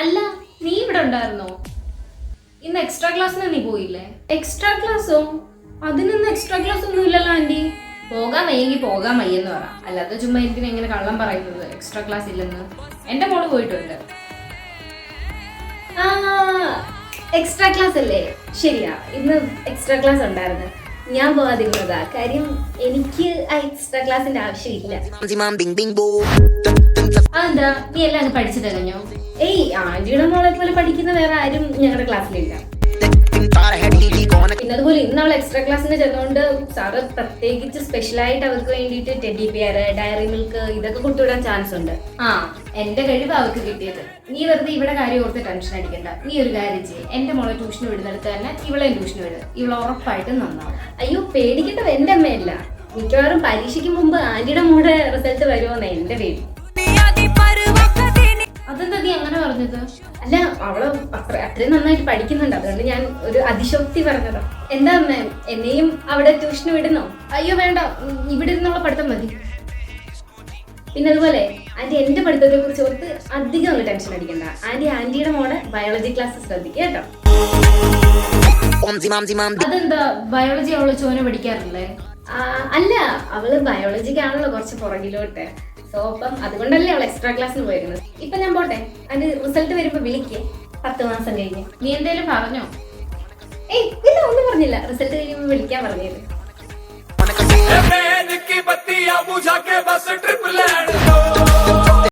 അല്ല, നീ ഇവിടെ ഉണ്ടായിരുന്നോ? ഇന്ന് എക്സ്ട്രാ ക്ലാസ്സിന് നീ പോയില്ലേ? എക്സ്ട്രാ ക്ലാസ്സോ? അതിനൊന്നും എക്സ്ട്രാ ക്ലാസ് ഒന്നും ഇല്ലല്ലോ ആന്റി. പോകാൻ വയ്യെങ്കിൽ പോകാൻ വയ്യെന്ന് പറ, അല്ലാതെ ചുമ്മാ എന്തിനാ ഇങ്ങനെ കള്ളം പറയുന്നത് എക്സ്ട്രാ ക്ലാസ് ഇല്ലെന്ന്. എന്റെ മോള് പോയിട്ടുണ്ട്. ആ, എക്സ്ട്രാ ക്ലാസ് അല്ലേ? ശരിയാ, ഇന്ന് എക്സ്ട്രാ ക്ലാസ് ഉണ്ടായിരുന്നു. ഞാൻ പോകാതിരുന്നതാ, കാര്യം എനിക്ക് ആ എക്സ്ട്രാ ക്ലാസിന്റെ ആവശ്യമില്ല. അതെന്താ, നീ എല്ലാം അങ്ങ് പഠിച്ചു കഴിഞ്ഞോ? ഏയ്, ആന്റിയുടെ മോളെ പോലെ പഠിക്കുന്ന വേറെ ആരും ഞങ്ങളുടെ ക്ലാസ്സിലില്ല. പിന്നെ അതുപോലെ ഇന്ന് അവൾ എക്സ്ട്രാ ക്ലാസ്സിന് ചെന്നുകൊണ്ട് സാറ് പ്രത്യേകിച്ച് സ്പെഷ്യലായിട്ട് അവർക്ക് വേണ്ടിയിട്ട് ടെഡി ബിയർ, ഡയറി മിൽക്ക് ഇതൊക്കെ കൊടുത്തുവിടാൻ ചാൻസ് ഉണ്ട്. ആ, എന്റെ കഴിവ് അവർക്ക് കിട്ടിയത്. നീ വെറുതെ ഇവിടെ കാര്യം ഓർത്ത് ടെൻഷൻ അടിക്കണ്ട. നീ ഒരു കാര്യം ചെയ്യ്, എന്റെ മോളെ ട്യൂഷന് വിടുന്നിടത്ത് തന്നെ ഇവളെ ട്യൂഷന് വിടുക. ഇവളെ ഉറപ്പായിട്ടും നന്നാവും. അയ്യോ, പേടിക്കേണ്ടത് എന്റെ അമ്മയല്ല. മിക്കവാറും പരീക്ഷയ്ക്ക് മുമ്പ് ആന്റിയുടെ മോളുടെ റിസൾട്ട് വരുമോന്ന് എന്റെ പേടി. അതെന്താ നീ അങ്ങനെ പറഞ്ഞത്? അല്ല, അവള് അത്രയും നന്നായിട്ട് പഠിക്കുന്നുണ്ട്, അതുകൊണ്ട് ഞാൻ ഒരു അതിശോക്തി പറഞ്ഞതാ. എന്താ അമ്മ, എന്നെയും അവിടെ ട്യൂഷന് വിടുന്നോ? അയ്യോ വേണ്ട, ഇവിടെ ഇരുന്നുള്ള പഠിത്തം മതി. പിന്നെ അതുപോലെ ആന്റി എന്റെ പഠിത്തത്തെ കുറിച്ച് ഓർത്ത് അധികം അങ്ങ് ടെൻഷൻ അടിക്കണ്ട. ആന്റിയുടെ മോളെ ബയോളജി ക്ലാസ് ശ്രദ്ധിക്കുക കേട്ടോ. അതെന്താ, ബയോളജി അവള് ചോന പഠിക്കാറില്ലേ? അല്ല, അവള് ബയോളജിക്കാണല്ലോ കുറച്ച് പുറകിലോട്ട്. സോ അപ്പം അതുകൊണ്ടല്ലേ അവൾ എക്സ്ട്രാ ക്ലാസ്സിന് പോയിരുന്നത്. ഇപ്പൊ ഞാൻ പോട്ടെ, അതിന്റെ റിസൾട്ട് വരുമ്പോ വിളിക്കേ. 10 മാസം കഴിഞ്ഞ്. നീ എന്തേലും പറഞ്ഞോ? ഏയ് ഇല്ല, ഒന്നും പറഞ്ഞില്ല. റിസൾട്ട് കഴിയുമ്പോ വിളിക്കാൻ പറഞ്ഞത്.